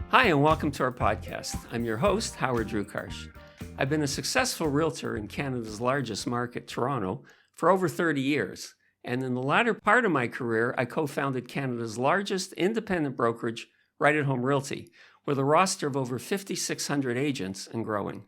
Hi, and welcome to our podcast. I'm your host, Howard Drukarsh. I've been a successful realtor in Canada's largest market, Toronto, for over 30 years. And in the latter part of my career, I co-founded Canada's largest independent brokerage, Right at Home Realty, with a roster of over 5,600 agents and growing.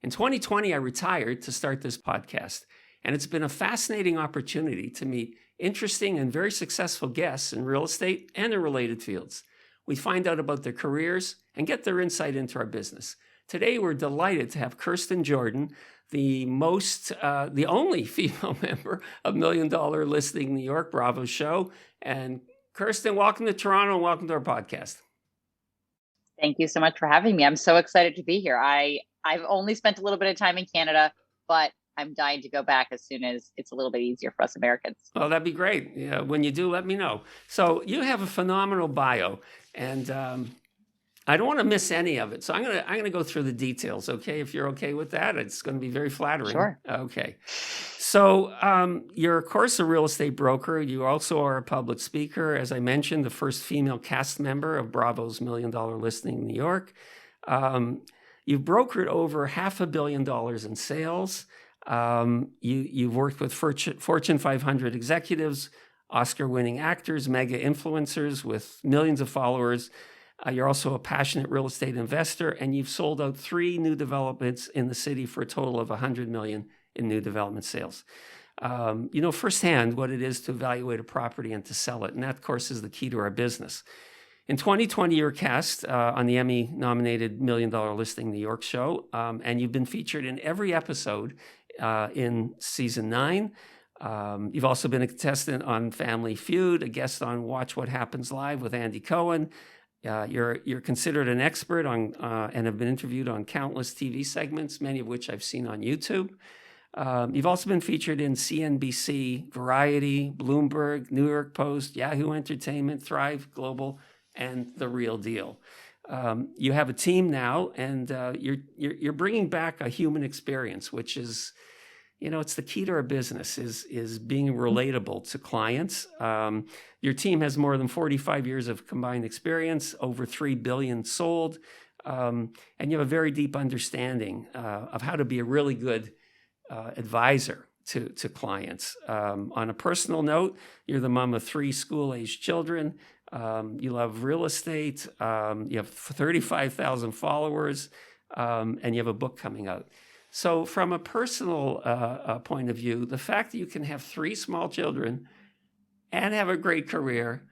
In 2020, I retired to start this podcast, and it's been a fascinating opportunity to meet interesting and very successful guests in real estate and in related fields. We find out about their careers and get their insight into our business. Today, we're delighted to have Kirsten Jordan, the only female member of $1 Million Listing New York Bravo show. And Kirsten, welcome to Toronto and welcome to our podcast. Thank you so much for having me. I'm so excited to be here. I've only spent a little bit of time in Canada, but I'm dying to go back as soon as it's a little bit easier for us Americans. Well, that'd be great. Yeah, when you do, let me know. So you have a phenomenal bio, and I don't want to miss any of it. So I'm gonna go through the details. Okay, if you're okay with that, it's going to be very flattering. Sure. Okay. So you're of course a real estate broker. You also are a public speaker, as I mentioned, the first female cast member of Bravo's $1 Million Listing in New York. You've brokered over $500 million in sales. You've worked with Fortune 500 executives, Oscar-winning actors, mega influencers with millions of followers. You're also a passionate real estate investor, and you've sold out 3 new developments in the city for a total of $100 million in new development sales. You know firsthand what it is to evaluate a property and to sell it, and that, of course, is the key to our business. In 2020, you were cast on the Emmy-nominated $1 Million Listing New York show, and you've been featured in every episode in season 9. You've also been a contestant on Family Feud, a guest on Watch What Happens Live with Andy Cohen. You're considered an expert on and have been interviewed on countless TV segments, many of which I've seen on YouTube. You've also been featured in CNBC, Variety, Bloomberg, New York Post, Yahoo Entertainment, Thrive Global, and The Real Deal. You have a team now, and you're bringing back a human experience, which is, you know, it's the key to our business, is being relatable to clients. Your team has more than 45 years of combined experience, over 3 billion sold, and you have a very deep understanding of how to be a really good advisor to clients. On a personal note, you're the mom of 3 school-aged children. You love real estate. You have 35,000 followers, and you have a book coming out. So from a personal point of view, the fact that you can have 3 small children and have a great career,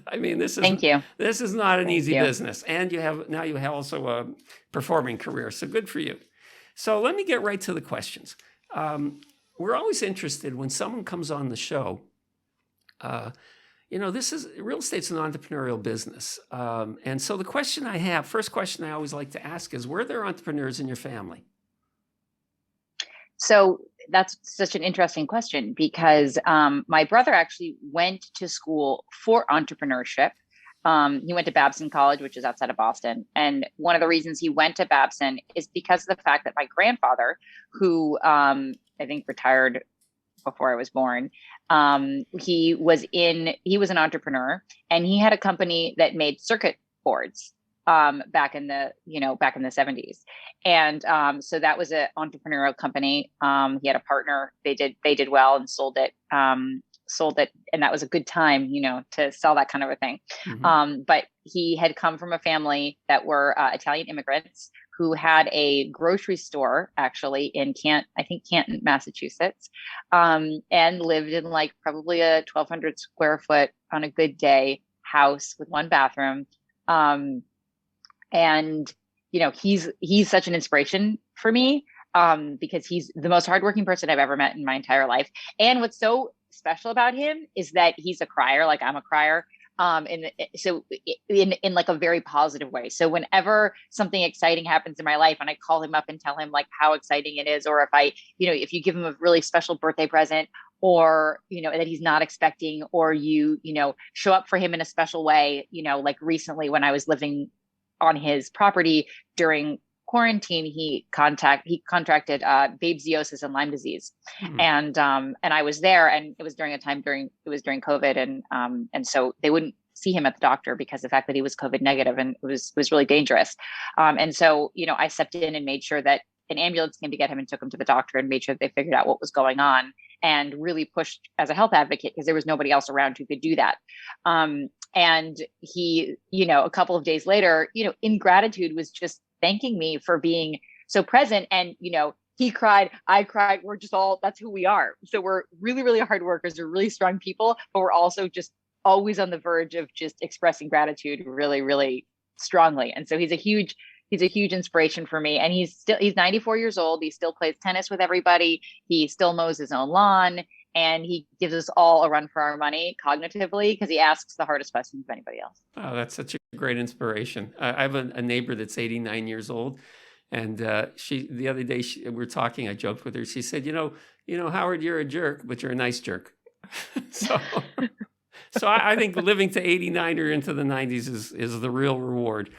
I mean, Thank you. This is not an easy business. And you have also a performing career. So good for you. So let me get right to the questions. We're always interested when someone comes on the show. You know, real estate's an entrepreneurial business. And so the first question I always like to ask is, were there entrepreneurs in your family? So that's such an interesting question because my brother actually went to school for entrepreneurship. He went to Babson College, which is outside of Boston. And one of the reasons he went to Babson is because of the fact that my grandfather, who I think retired before I was born, he was an entrepreneur, and he had a company that made circuit boards back in the 70s. And so that was an entrepreneurial company. He had a partner. They did well and sold it. And that was a good time, you know, to sell that kind of a thing. Mm-hmm. But he had come from a family that were Italian immigrants who had a grocery store actually in Canton, Massachusetts, and lived in like probably a 1,200 square foot on a good day house with 1 bathroom. And, you know, he's such an inspiration for me because he's the most hardworking person I've ever met in my entire life. And what's so special about him is that he's a crier, like I'm a crier. So in like a very positive way. So whenever something exciting happens in my life and I call him up and tell him like how exciting it is, or if you give him a really special birthday present, or, you know, that he's not expecting, or you show up for him in a special way, you know, like recently when I was living on his property during quarantine, he contracted babesiosis and Lyme disease, and I was there, and it was during COVID, and so they wouldn't see him at the doctor because of the fact that he was COVID negative, and it was really dangerous. And so, I stepped in and made sure that an ambulance came to get him and took him to the doctor and made sure that they figured out what was going on, and really pushed as a health advocate because there was nobody else around who could do that. And he, a couple of days later, in gratitude, was just thanking me for being so present. And, he cried, I cried. We're just that's who we are. So we're really, really hard workers. We're really strong people, but we're also just always on the verge of just expressing gratitude really, really strongly. And so he's a huge inspiration for me. And he's 94 years old. He still plays tennis with everybody. He still mows his own lawn, and he gives us all a run for our money cognitively because he asks the hardest questions of anybody else. Oh, that's such a great inspiration. I have a neighbor that's 89 years old. And the other day we were talking, I joked with her. She said, Howard, you're a jerk, but you're a nice jerk. So I think living to 89 or into the 90s is the real reward.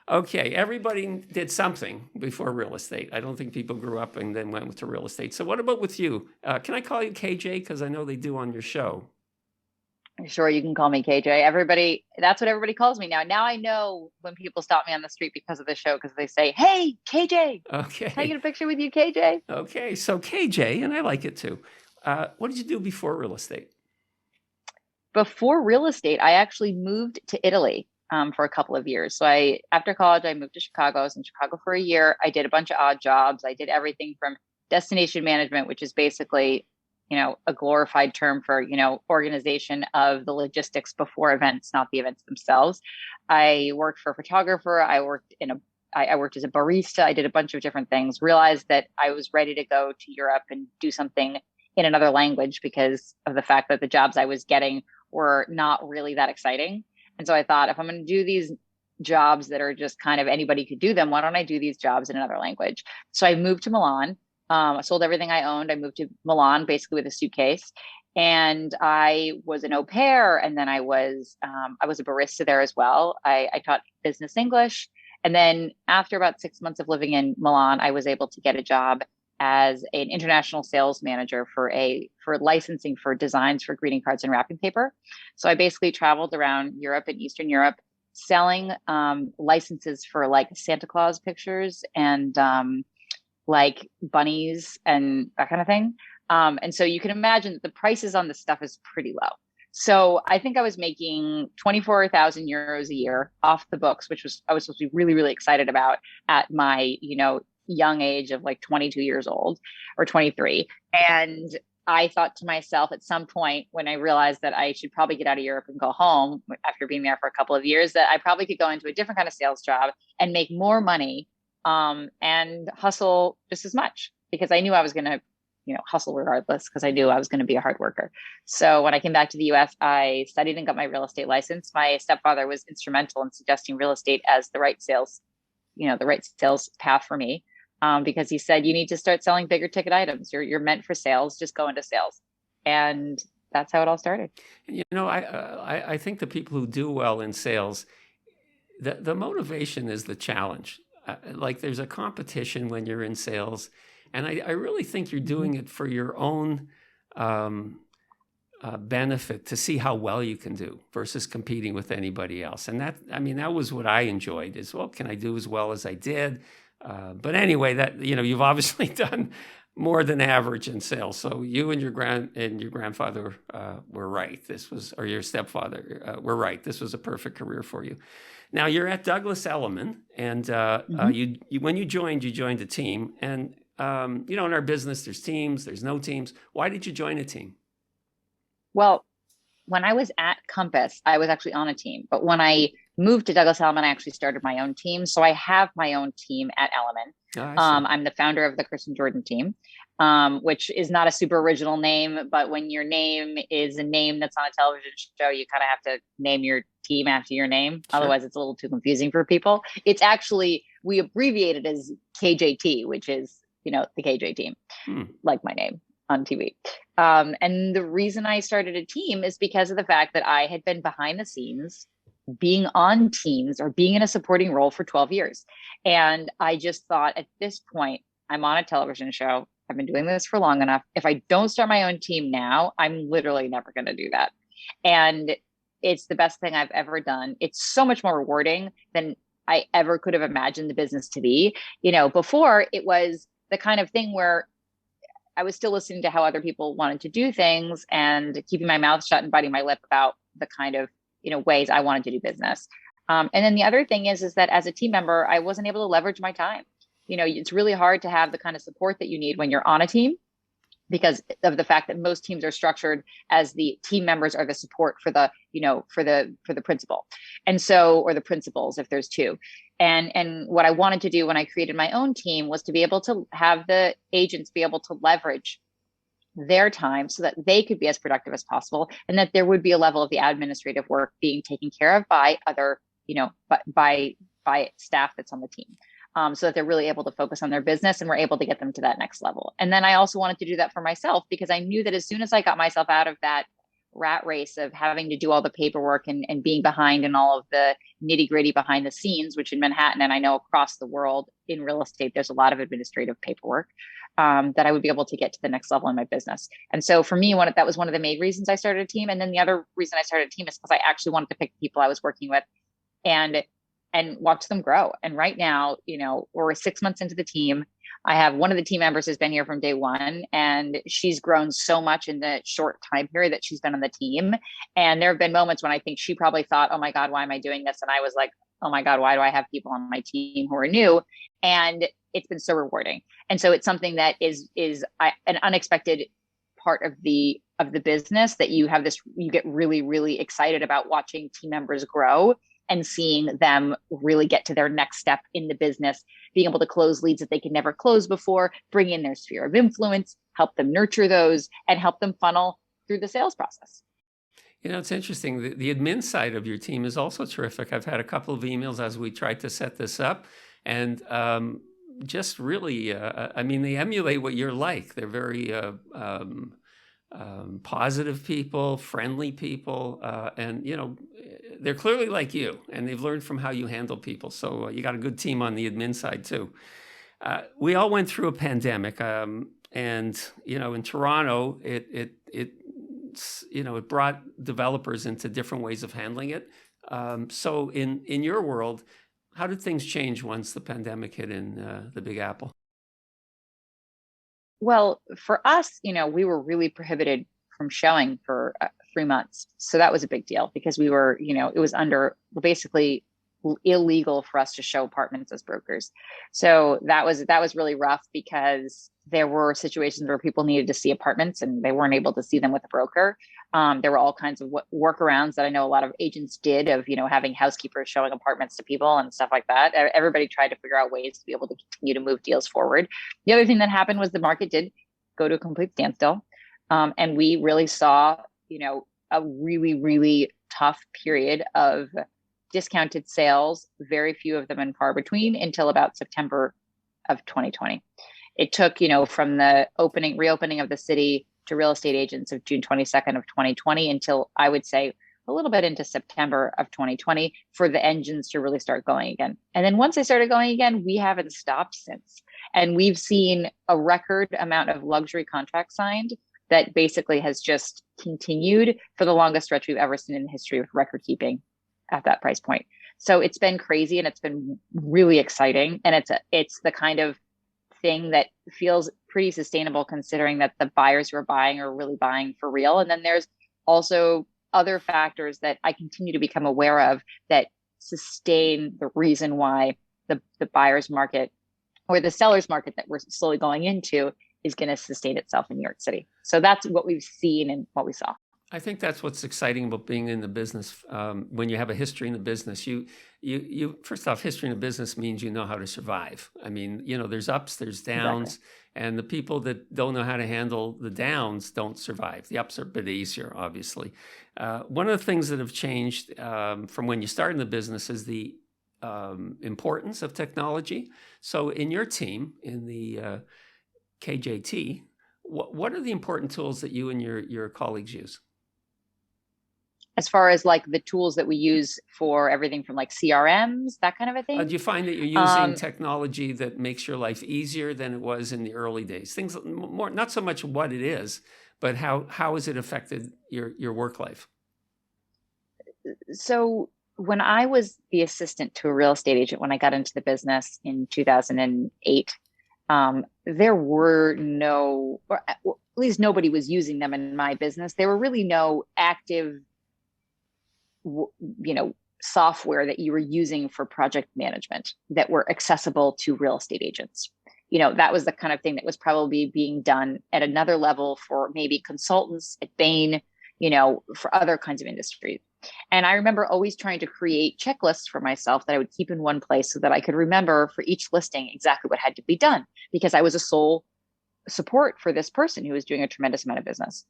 Okay, everybody did something before real estate. I don't think people grew up and then went to real estate. So what about with you? Can I call you KJ? Because I know they do on your show. Sure, you can call me KJ. That's what everybody calls me now. Now I know when people stop me on the street because of the show, because they say, "Hey, KJ, okay, can I get a picture with you, KJ?" Okay, so KJ, and I like it too. What did you do before real estate? Before real estate, I actually moved to Italy for a couple of years. So after college, I moved to Chicago. I was in Chicago for a year. I did a bunch of odd jobs. I did everything from destination management, which is basically, a glorified term for, organization of the logistics before events, not the events themselves. I worked for a photographer. I worked as a barista. I did a bunch of different things, realized that I was ready to go to Europe and do something in another language because of the fact that the jobs I was getting were not really that exciting. And so I thought, if I'm going to do these jobs that are just kind of anybody could do them, why don't I do these jobs in another language? So I moved to Milan. I sold everything I owned. I moved to Milan basically with a suitcase, and I was an au pair. And then I was a barista there as well. I taught business English. And then after about 6 months of living in Milan, I was able to get a job as an international sales manager for licensing for designs for greeting cards and wrapping paper. So I basically traveled around Europe and Eastern Europe selling licenses for like Santa Claus pictures and like bunnies and that kind of thing. And so you can imagine that the prices on this stuff is pretty low. So I think I was making 24,000 euros a year off the books, which I was supposed to be really, really excited about at my, young age of like 22 years old or 23. And I thought to myself at some point when I realized that I should probably get out of Europe and go home after being there for a couple of years, that I probably could go into a different kind of sales job and make more money and hustle just as much, because I knew I was going to, hustle regardless, because I knew I was going to be a hard worker. So when I came back to the US, I studied and got my real estate license. My stepfather was instrumental in suggesting real estate as the right sales path for me. Because he said, you need to start selling bigger ticket items. You're meant for sales. Just go into sales. And that's how it all started. I think the people who do well in sales, the motivation is the challenge. Like there's a competition when you're in sales. And I really think you're doing it for your own benefit, to see how well you can do versus competing with anybody else. And that was what I enjoyed is, well, can I do as well as I did? But anyway, you've obviously done more than average in sales. So you and your grandfather were right. Or your stepfather were right. This was a perfect career for you. Now you're at Douglas Elliman, and when you joined a team. And in our business, there's teams, there's no teams. Why did you join a team? Well, when I was at Compass, I was actually on a team. But when I moved to Douglas Elliman, I actually started my own team. So I have my own team at Elliman. I'm the founder of the Kirsten Jordan team, which is not a super original name. But when your name is a name that's on a television show, you kind of have to name your team after your name. Sure. Otherwise, it's a little too confusing for people. It's actually, we abbreviate it as KJT, which is, the KJ team, like my name on TV. And the reason I started a team is because of the fact that I had been behind the scenes being on teams or being in a supporting role for 12 years. And I just thought at this point, I'm on a television show. I've been doing this for long enough. If I don't start my own team now, I'm literally never going to do that. And it's the best thing I've ever done. It's so much more rewarding than I ever could have imagined the business to be. Before it was the kind of thing where I was still listening to how other people wanted to do things and keeping my mouth shut and biting my lip about the kind of, ways I wanted to do business. And then the other thing is that as a team member, I wasn't able to leverage my time. It's really hard to have the kind of support that you need when you're on a team, because of the fact that most teams are structured as the team members are the support for the, for the principal. And so, or the principals, if there's two. And what I wanted to do when I created my own team was to be able to have the agents be able to leverage their time so that they could be as productive as possible, and that there would be a level of the administrative work being taken care of by other, by staff that's on the team. So that they're really able to focus on their business and we're able to get them to that next level. And then I also wanted to do that for myself, because I knew that as soon as I got myself out of that rat race of having to do all the paperwork and being behind in all of the nitty gritty behind the scenes, which in Manhattan, and I know across the world in real estate, there's a lot of administrative paperwork, that I would be able to get to the next level in my business. And so for me, that was one of the main reasons I started a team. And then the other reason I started a team is because I actually wanted to pick the people I was working with and watch them grow. And right now, we're 6 months into the team. I have one of the team members has been here from day one, and she's grown so much in the short time period that she's been on the team. And there have been moments when I think she probably thought, oh my God, why am I doing this? And I was like, oh my God, why do I have people on my team who are new? And it's been so rewarding. And so it's something that is an unexpected part of the business, that you get really, really excited about watching team members grow and seeing them really get to their next step in the business, being able to close leads that they could never close before, bring in their sphere of influence, help them nurture those, and help them funnel through the sales process. It's interesting. The admin side of your team is also terrific. I've had a couple of emails as we tried to set this up, and just really, they emulate what you're like. They're very positive people, friendly people, and they're clearly like you, and they've learned from how you handle people. So you got a good team on the admin side too. We all went through a pandemic, and in Toronto, it brought developers into different ways of handling it. So in your world, how did things change once the pandemic hit in the Big Apple? Well, for us, we were really prohibited from showing for 3 months. So that was a big deal, because we were, it was basically illegal for us to show apartments as brokers. So that was really rough, because there were situations where people needed to see apartments and they weren't able to see them with a broker. There were all kinds of workarounds that I know a lot of agents did, of, having housekeepers showing apartments to people and stuff like that. Everybody tried to figure out ways to be able to continue to move deals forward. The other thing that happened was the market did go to a complete standstill. And we really saw, a really, really tough period of discounted sales, very few of them and far between, until about September of 2020. It took, from the reopening of the city to real estate agents of June 22nd of 2020 until, I would say, a little bit into September of 2020 for the engines to really start going again. And then once they started going again, we haven't stopped since. And we've seen a record amount of luxury contracts signed that basically has just continued for the longest stretch we've ever seen in the history of record keeping at that price point. So it's been crazy, and it's been really exciting. And it's the kind of thing that feels pretty sustainable, considering that the buyers who are buying are really buying for real. And then there's also other factors that I continue to become aware of that sustain the reason why the buyer's market, or the seller's market that we're slowly going into, is going to sustain itself in New York City. So that's what we've seen and what we saw. I think that's what's exciting about being in the business. When you have a history in the business, you first off, history in the business means you know how to survive. There's ups, there's downs, exactly. And the people that don't know how to handle the downs don't survive. The ups are a bit easier, obviously. One of the things that have changed from when you start in the business is the importance of technology. So in your team, in the KJT, what are the important tools that you and your colleagues use? As far as like the tools that we use for everything from like CRMs, that kind of a Do thing. you find that you're using technology that makes your life easier than it was in the early days? Things more, not so much what it is, but how has it affected your work life? So when I was the assistant to a real estate agent, when I got into the business in 2008, there were no, or at least nobody was using them in my business. There were really no active, software that you were using for project management that were accessible to real estate agents. That was the kind of thing that was probably being done at another level for maybe consultants at Bain, for other kinds of industries. And I remember always trying to create checklists for myself that I would keep in one place so that I could remember for each listing exactly what had to be done, because I was a sole support for this person who was doing a tremendous amount of business.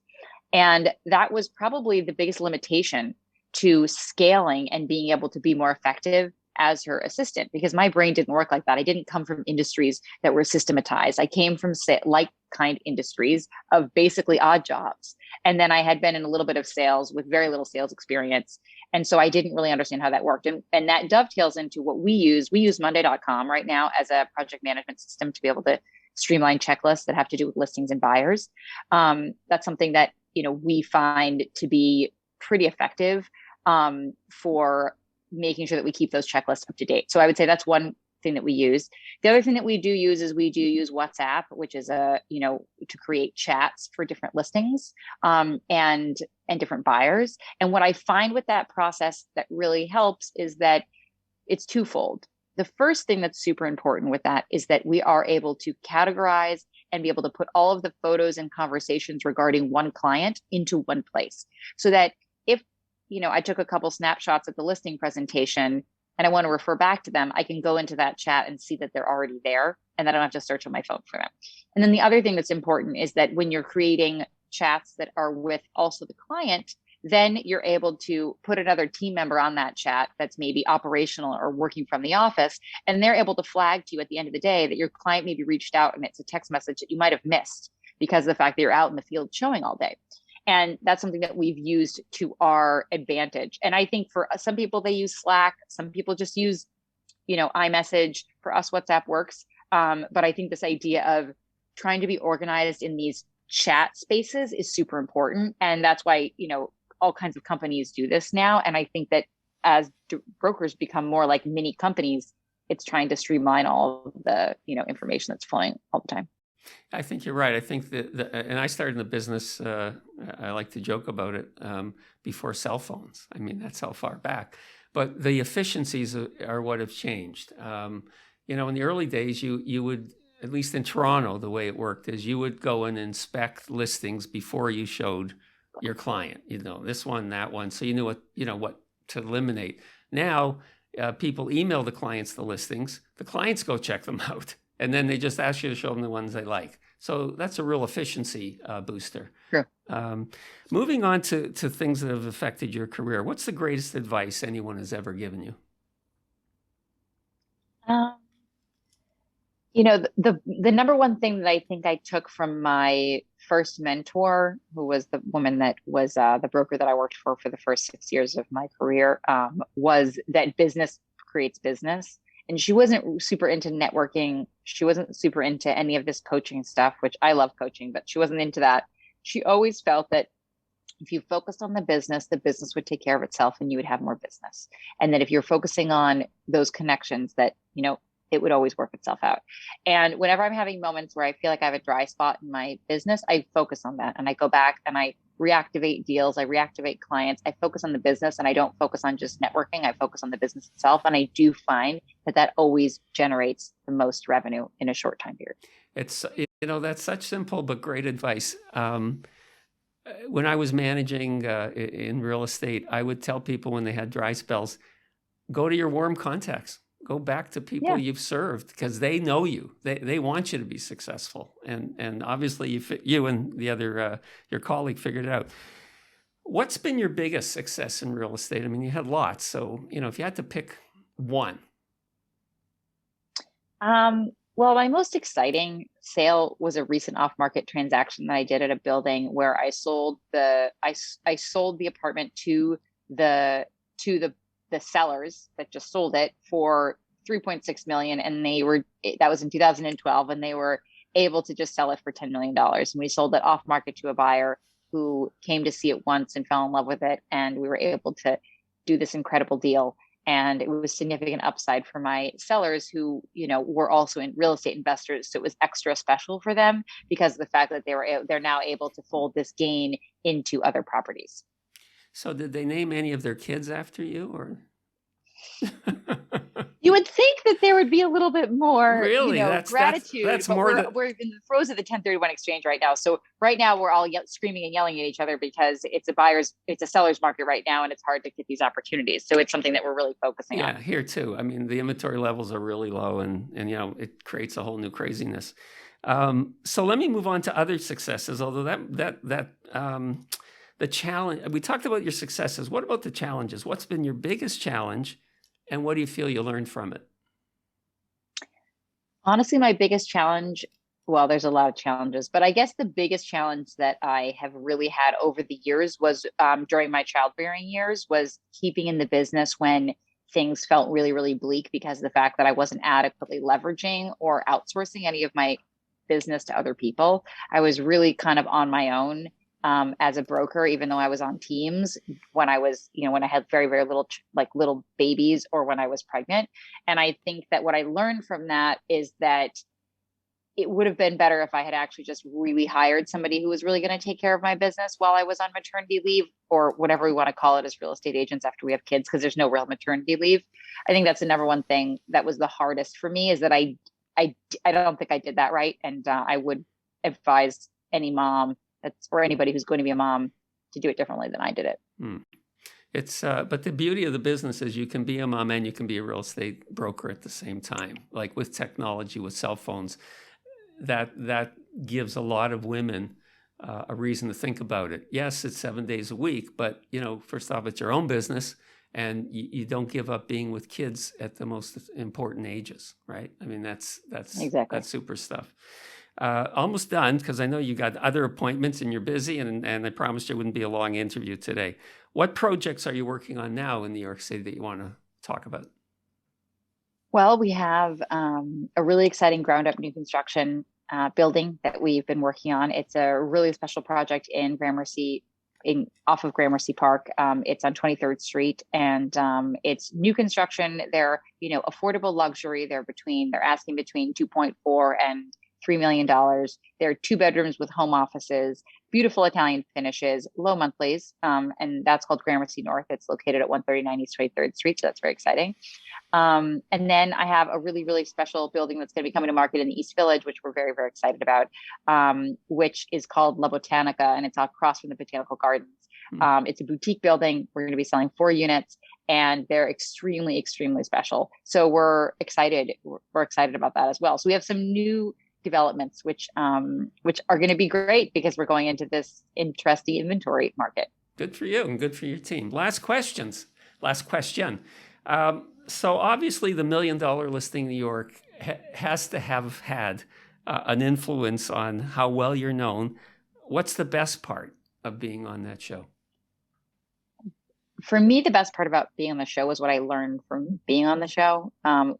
And that was probably the biggest limitation to scaling and being able to be more effective as her assistant, because my brain didn't work like that. I didn't come from industries that were systematized. I came from like kind industries of basically odd jobs. And then I had been in a little bit of sales with very little sales experience. And so I didn't really understand how that worked. And that dovetails into what we use. We use Monday.com right now as a project management system to be able to streamline checklists that have to do with listings and buyers. That's something that, we find to be pretty effective for making sure that we keep those checklists up to date. So I would say that's one thing that we use. The other thing that we do use is we do use WhatsApp, which is to create chats for different listings and different buyers. And what I find with that process that really helps is that it's twofold. The first thing that's super important with that is that we are able to categorize and be able to put all of the photos and conversations regarding one client into one place, so that if I took a couple snapshots of the listing presentation and I want to refer back to them, I can go into that chat and see that they're already there and I don't have to search on my phone for them. And then the other thing that's important is that when you're creating chats that are with also the client, then you're able to put another team member on that chat that's maybe operational or working from the office, and they're able to flag to you at the end of the day that your client maybe reached out and it's a text message that you might have missed because of the fact that you're out in the field showing all day. And that's something that we've used to our advantage. And I think for some people, they use Slack. Some people just use, iMessage. For us, WhatsApp works. But I think this idea of trying to be organized in these chat spaces is super important. And that's why, all kinds of companies do this now. And I think that as brokers become more like mini companies, it's trying to streamline all of the, information that's flowing all the time. I think you're right. I think that, and I started in the business, I like to joke about it, before cell phones. I mean, that's how far back. But the efficiencies are what have changed. In the early days, you would, at least in Toronto, the way it worked is you would go and inspect listings before you showed your client, this one, that one. So you knew what to eliminate. Now, people email the clients the listings. The clients go check them out. And then they just ask you to show them the ones they like. So that's a real efficiency booster. Sure. Moving on to things that have affected your career, what's the greatest advice anyone has ever given you? The number one thing that I think I took from my first mentor, who was the woman that was the broker that I worked for the first 6 years of my career, was that business creates business. And she wasn't super into networking. She wasn't super into any of this coaching stuff, which I love coaching, but she wasn't into that. She always felt that if you focused on the business would take care of itself and you would have more business. And that if you're focusing on those connections, that, it would always work itself out. And whenever I'm having moments where I feel like I have a dry spot in my business, I focus on that and I go back and I reactivate deals. I reactivate clients. I focus on the business and I don't focus on just networking. I focus on the business itself. And I do find that always generates the most revenue in a short time period. It's, that's such simple but great advice. When I was managing in real estate, I would tell people when they had dry spells, go to your warm contacts. Go back to people you've served because they know you. They want you to be successful. And obviously you and the other, your colleague figured it out. What's been your biggest success in real estate? I mean, you had lots. So, if you had to pick one. Well, my most exciting sale was a recent off-market transaction that I did at a building where I sold the apartment to the sellers that just sold it for 3.6 million, and that was in 2012, and they were able to just sell it for $10 million. And we sold it off market to a buyer who came to see it once and fell in love with it, and we were able to do this incredible deal. And it was significant upside for my sellers who, were also in real estate investors. So it was extra special for them because of the fact that they're now able to fold this gain into other properties. So did they name any of their kids after you, or? You would think that there would be a little bit more, really? Gratitude. That's but more. We're in the throes of the 1031 exchange right now. So right now we're all screaming and yelling at each other because it's a seller's market right now, and it's hard to get these opportunities. So it's something that we're really focusing on. Yeah, here too. I mean, the inventory levels are really low, and it creates a whole new craziness. So let me move on to other successes. Although the challenge, we talked about your successes. What about the challenges? What's been your biggest challenge, and what do you feel you learned from it? Honestly, my biggest challenge, well, there's a lot of challenges, but I guess the biggest challenge that I have really had over the years was during my childbearing years, was keeping in the business when things felt really, really bleak because of the fact that I wasn't adequately leveraging or outsourcing any of my business to other people. I was really kind of on my own as a broker, even though I was on teams when I was, when I had very, very little babies or when I was pregnant. And I think that what I learned from that is that it would have been better if I had actually just really hired somebody who was really going to take care of my business while I was on maternity leave, or whatever we want to call it as real estate agents after we have kids, because there's no real maternity leave. I think that's the number one thing that was the hardest for me, is that I don't think I did that right. And I would advise any mom or anybody who's going to be a mom to do it differently than I did it. It's but the beauty of the business is you can be a mom and you can be a real estate broker at the same time. Like with technology, with cell phones, that gives a lot of women a reason to think about it. Yes, it's 7 days a week, but first off, it's your own business, and you don't give up being with kids at the most important ages, right? I mean, that's exactly. That's super stuff. Almost done, because I know you got other appointments and you're busy, and I promised you it wouldn't be a long interview today. What projects are you working on now in New York City that you want to talk about? Well, we have a really exciting ground up new construction building that we've been working on. It's a really special project in Gramercy, off of Gramercy Park. It's on 23rd Street, and it's new construction. They're, affordable luxury. They're asking between 2.4 and $3 million. There are 2 bedrooms with home offices, beautiful Italian finishes, low monthlies, and that's called Gramercy North. It's located at 139 East 23rd Street, so that's very exciting. And then I have a really, really special building that's going to be coming to market in the East Village, which we're very, very excited about, which is called La Botanica, and it's across from the Botanical Gardens. It's a boutique building. We're going to be selling 4 units, and they're extremely, extremely special. So we're excited. We're excited about that as well. So we have some new developments, which are going to be great because we're going into this interesting inventory market. Good for you and good for your team. Last question. So obviously the $1 Million Listing New York has to have had an influence on how well you're known. What's the best part of being on that show? For me, the best part about being on the show was what I learned from being on the show,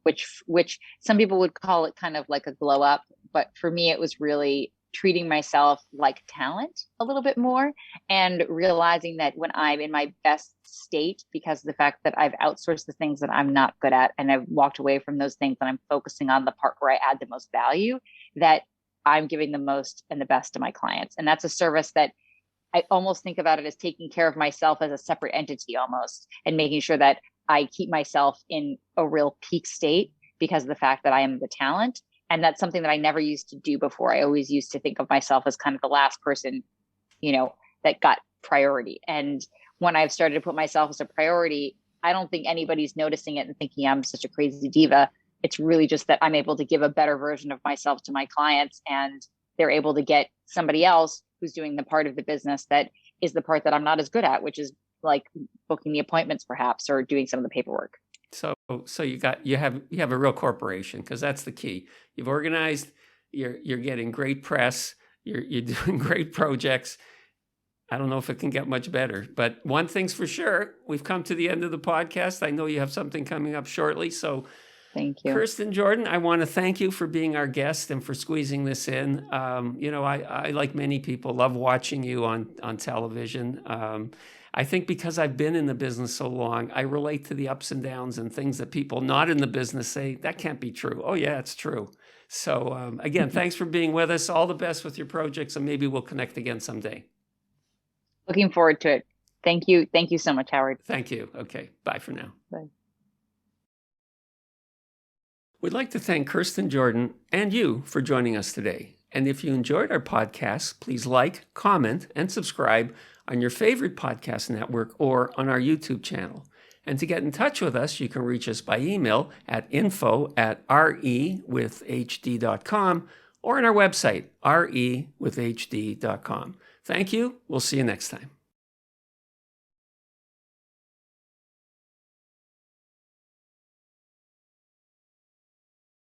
which some people would call it kind of like a glow up. But for me, it was really treating myself like talent a little bit more, and realizing that when I'm in my best state, because of the fact that I've outsourced the things that I'm not good at, and I've walked away from those things, and I'm focusing on the part where I add the most value, that I'm giving the most and the best to my clients. And that's a service that I almost think about it as taking care of myself as a separate entity almost, and making sure that I keep myself in a real peak state because of the fact that I am the talent. And that's something that I never used to do before. I always used to think of myself as kind of the last person, that got priority. And when I've started to put myself as a priority, I don't think anybody's noticing it and thinking I'm such a crazy diva. It's really just that I'm able to give a better version of myself to my clients, and they're able to get somebody else who's doing the part of the business that is the part that I'm not as good at, which is like booking the appointments perhaps, or doing some of the paperwork. So you have a real corporation, because that's the key. You've organized, you're getting great press, you're doing great projects. I don't know if it can get much better, but one thing's for sure, we've come to the end of the podcast. I know you have something coming up shortly. So thank you. Kirsten Jordan, I want to thank you for being our guest and for squeezing this in. I, like many people, love watching you on television. I think because I've been in the business so long, I relate to the ups and downs and things that people not in the business say, that can't be true. Oh, yeah, it's true. So again, thanks for being with us. All the best with your projects, and maybe we'll connect again someday. Looking forward to it. Thank you. Thank you so much, Howard. Thank you. Okay. Bye for now. Bye. We'd like to thank Kirsten Jordan and you for joining us today. And if you enjoyed our podcast, please like, comment, and subscribe on your favorite podcast network or on our YouTube channel. And to get in touch with us, you can reach us by email at info@rewithhd.com or on our website, rewithhd.com. Thank you. We'll see you next time.